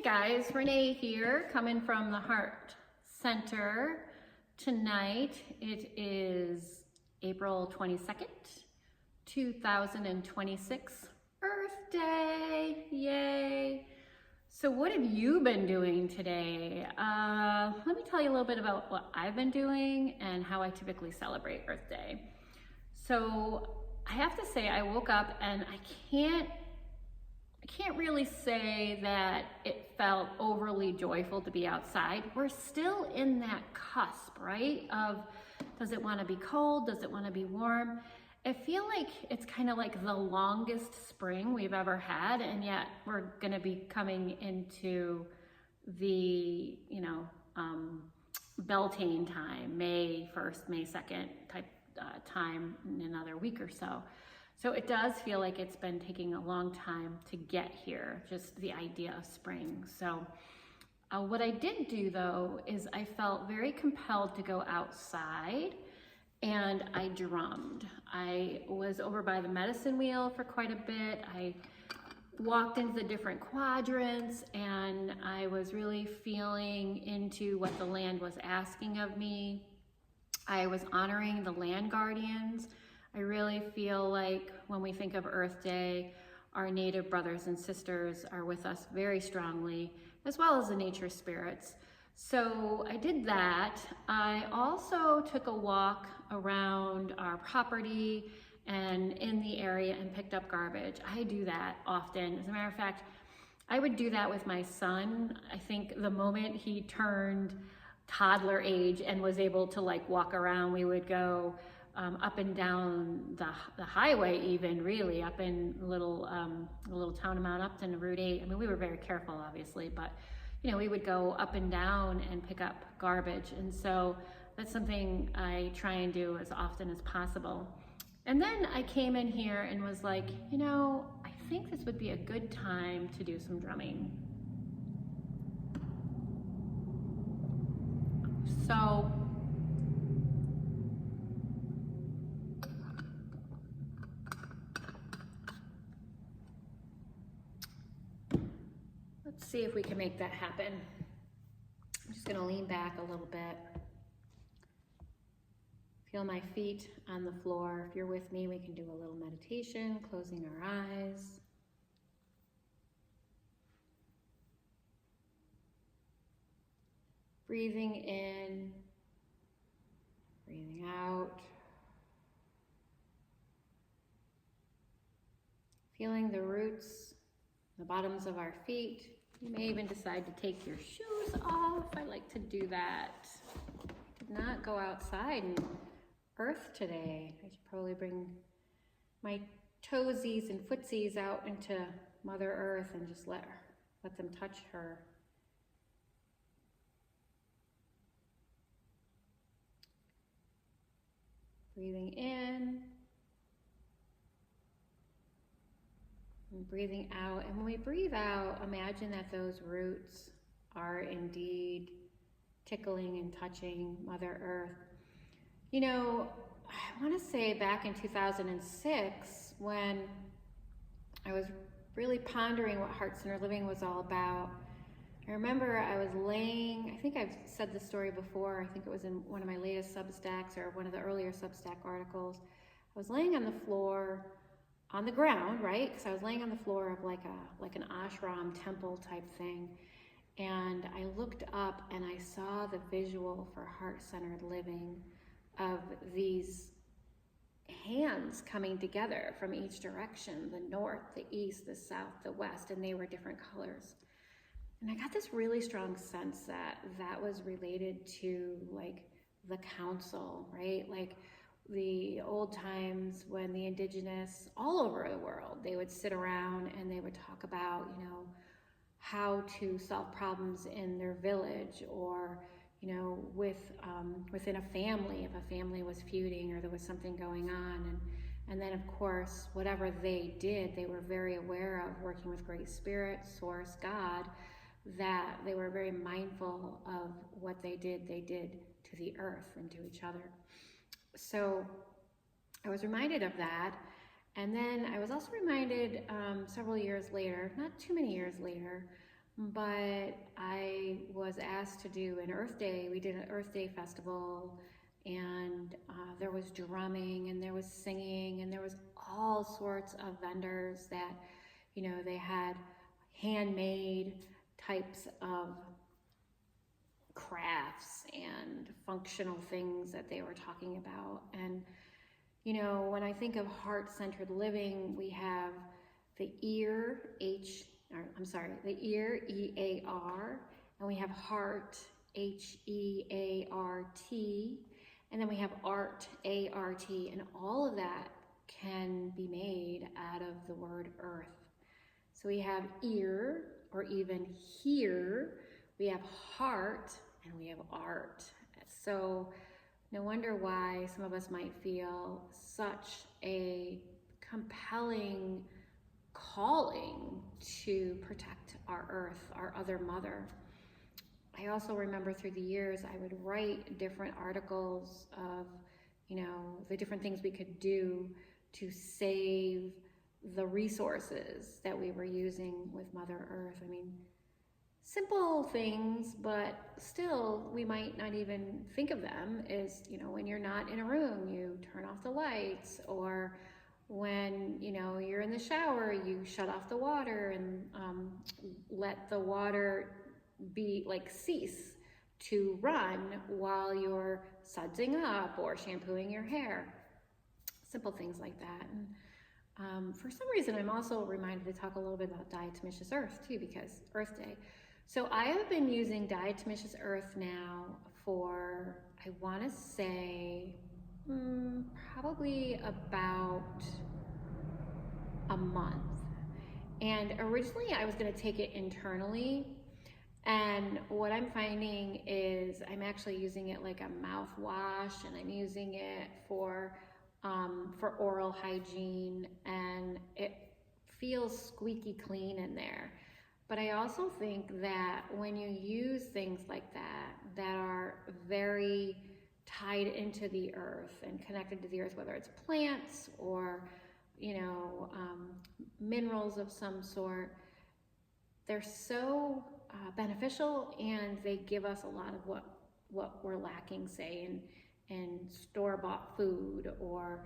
guys, Renee here, coming from the Heart Center. Tonight, it is April 22nd, 2026, Earth Day, yay. So what have you been doing today? Let me tell you a little bit about what I've been doing and how I typically celebrate Earth Day. So I have to say I woke up and I can't really say that it felt overly joyful to be outside. We're still in that cusp, right? Of, does it want to be cold? Does it want to be warm? I feel like it's kind of like the longest spring we've ever had, and yet we're going to be coming into the, Beltane time, May 1st, May 2nd type time in another week or so. So it does feel like it's been taking a long time to get here, just the idea of spring. So what I did do though, is I felt very compelled to go outside and I drummed. I was over by the medicine wheel for quite a bit. I walked into the different quadrants and I was really feeling into what the land was asking of me. I was honoring the land guardians. I really feel like when we think of Earth Day, our Native brothers and sisters are with us very strongly, as well as the nature spirits. So I did that. I also took a walk around our property and in the area and picked up garbage. I do that often. As a matter of fact, I would do that with my son. I think the moment he turned toddler age and was able to walk around, we would go up and down the highway, even really up in a little town of Mount Upton, Route 8. I mean, we were very careful, obviously, but we would go up and down and pick up garbage. And so that's something I try and do as often as possible. And then I came in here and was like, I think this would be a good time to do some drumming. So let's see if we can make that happen. I'm just gonna lean back a little bit. Feel my feet on the floor. If you're with me, we can do a little meditation, closing our eyes. Breathing in, breathing out. Feeling the roots, the bottoms of our feet. You may even decide to take your shoes off. I like to do that. I did not go outside and earth today. I should probably bring my toesies and footsies out into Mother Earth and just let them touch her. Breathing in and breathing out. And when we breathe out, imagine that those roots are indeed tickling and touching Mother Earth. I want to say back in 2006, when I was really pondering what Heart Center Living was all about, I remember I was laying, I think I've said this story before, I think it was in one of my latest Substacks or one of the earlier Substack articles. I was laying on the floor, on the ground, right? Because I was laying on the floor of like an ashram temple type thing. And I looked up and I saw the visual for Heart-Centered Living of these hands coming together from each direction, the north, the east, the south, the west, and they were different colors. And I got this really strong sense that that was related to the council, right? Like the old times when the indigenous all over the world, they would sit around and they would talk about, how to solve problems in their village or, within a family, if a family was feuding or there was something going on. And then of course, whatever they did, they were very aware of working with Great Spirit, Source, God, that they were very mindful of what they did to the earth and to each other. So I was reminded of that. And then I was also reminded several years later, not too many years later, but I was asked to do an Earth Day. We did an Earth Day festival, and there was drumming, and there was singing, and there was all sorts of vendors that, they had handmade types of crafts and functional things that they were talking about. And when I think of heart-centered living, we have the ear, the ear, E-A-R, and we have heart, H-E-A-R-T, and then we have art, A-R-T, and all of that can be made out of the word earth. So we have ear, or even hear, we have heart, and we have art. So no wonder why some of us might feel such a compelling calling to protect our earth, our other mother. I also remember through the years I would write different articles of, the different things we could do to save the resources that we were using with Mother Earth. I mean, simple things, but still we might not even think of them is, when you're not in a room, you turn off the lights, or when, you're in the shower, you shut off the water and let the water cease to run while you're sudsing up or shampooing your hair. Simple things like that. And for some reason, I'm also reminded to talk a little bit about diatomaceous earth too, because Earth Day. So I have been using diatomaceous earth now for, I want to say, probably about a month. And originally I was going to take it internally, and what I'm finding is I'm actually using it like a mouthwash, and I'm using it for oral hygiene, and it feels squeaky clean in there. But I also think that when you use things like that are very tied into the earth and connected to the earth, whether it's plants or, minerals of some sort, they're so beneficial, and they give us a lot of what we're lacking, say, in store-bought food, or,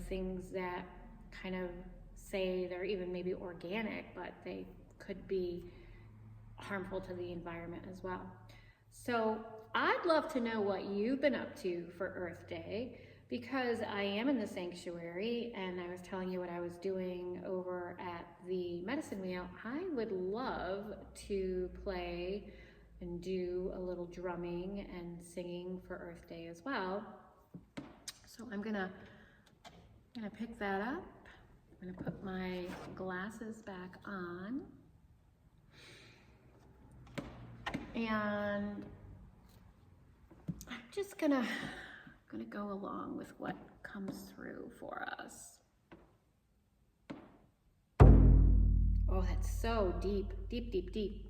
things that kind of say they're even maybe organic, but they could be harmful to the environment as well. So I'd love to know what you've been up to for Earth Day, because I am in the sanctuary, and I was telling you what I was doing over at the medicine wheel. I would love to play and do a little drumming and singing for Earth Day as well. So I'm gonna pick that up. I'm gonna put my glasses back on. And I'm just gonna go along with what comes through for us. Oh, that's so deep, deep, deep, deep.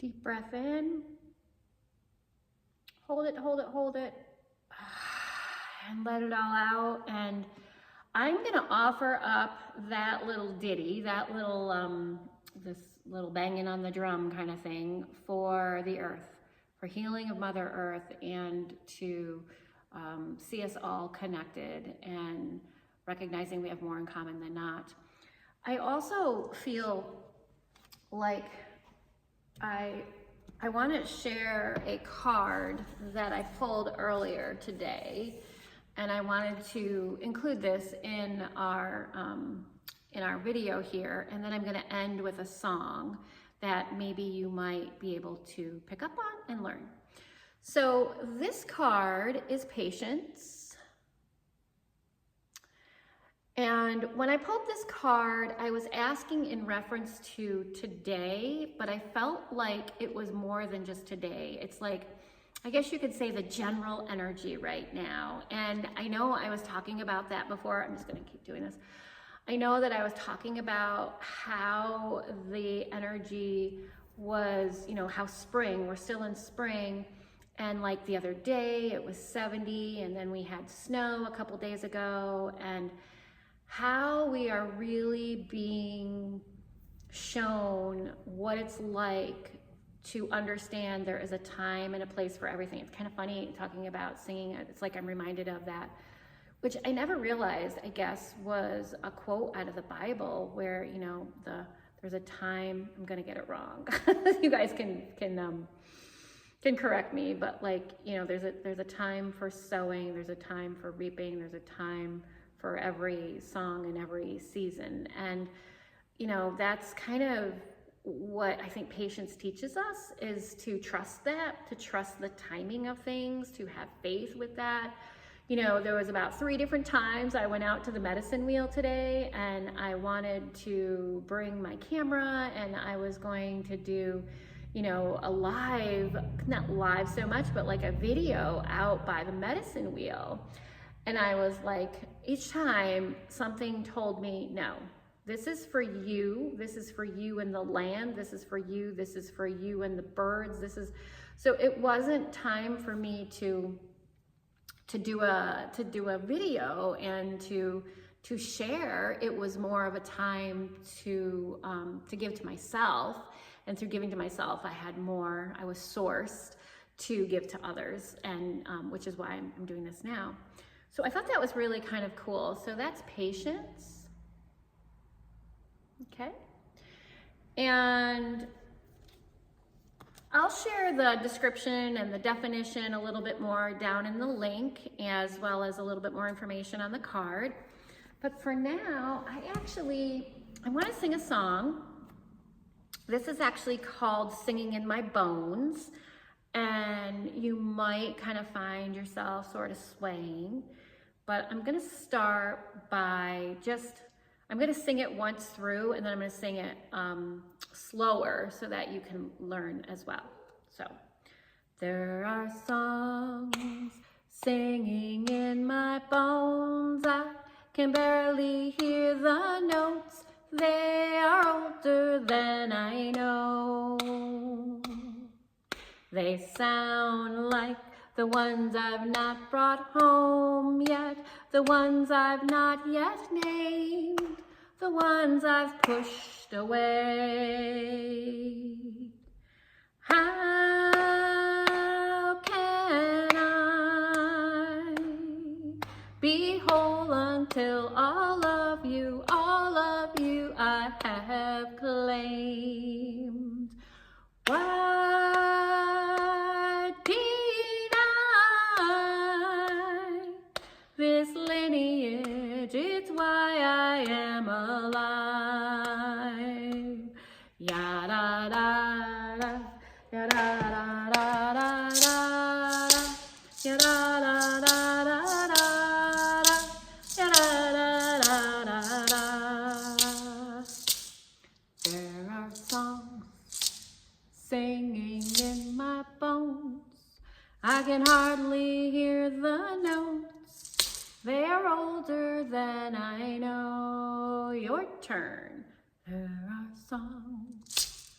Deep breath in. Hold it, hold it, hold it. And let it all out. And I'm gonna offer up that little ditty, that little, this little banging on the drum kind of thing for the earth, for healing of Mother Earth, and to see us all connected and recognizing we have more in common than not. I also feel like I want to share a card that I pulled earlier today, and I wanted to include this in our video here, and then I'm going to end with a song that maybe you might be able to pick up on and learn. So this card is patience. And when I pulled this card, I was asking in reference to today, but I felt like it was more than just today. It's like, I guess you could say the general energy right now. And I know I was talking about that before. I'm just gonna keep doing this. I know that I was talking about how the energy was, you know, how spring, we're still in spring. And like the other day, it was 70, and then we had snow a couple days ago, and how we are really being shown what it's like to understand there is a time and a place for everything. It's kind of funny talking about singing. It's like I'm reminded of that, which I never realized, I guess, was a quote out of the Bible where, you know, there's a time, I'm gonna get it wrong. You guys can correct me, but like, you know, there's a time for sowing, there's a time for reaping, there's a time for every song and every season. And, you know, that's kind of what I think patience teaches us, is to trust that, to trust the timing of things, to have faith with that. You know, there was about 3 different times I went out to the medicine wheel today, and I wanted to bring my camera, and I was going to do, you know, a live, not live so much, but like a video out by the medicine wheel. And I was like, each time something told me, no, this is for you. This is for you and the land. This is for you. This is for you and the birds. So it wasn't time for me to do a video and to share. It was more of a time to give to myself. And through giving to myself, I was sourced to give to others, and which is why I'm doing this now. So I thought that was really kind of cool. So that's patience. Okay. And I'll share the description and the definition a little bit more down in the link, as well as a little bit more information on the card. But for now, I want to sing a song. This is actually called Singing in My Bones. And you might kind of find yourself sort of swaying. But I'm going to start by I'm going to sing it once through, and then I'm going to sing it slower so that you can learn as well. So, there are songs singing in my bones. I can barely hear the notes. They are older than I know. They sound like the ones I've not brought home yet, the ones I've not yet named, the ones I've pushed away. How can I be whole until all of you I have claimed? Why deny this lineage? It's why I am alive. Ya da da da, ya da da da da da, ya da da da da da, ya da da da da da. There are songs singing in my bones. I can hardly hear the notes. They're older than I know. Your turn. There are songs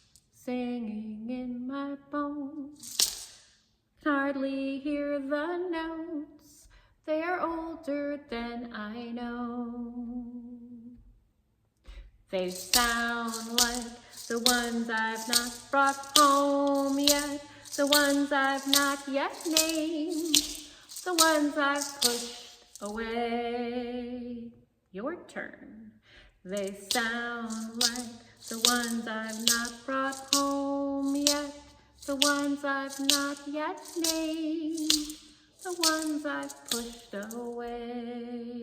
singing in my bones. Can hardly hear the notes, they are older than I know. They sound like the ones I've not brought home yet, the ones I've not yet named, the ones I've pushed away. Your turn. They sound like the ones I've not brought home yet, the ones I've not yet named, the ones I've pushed away.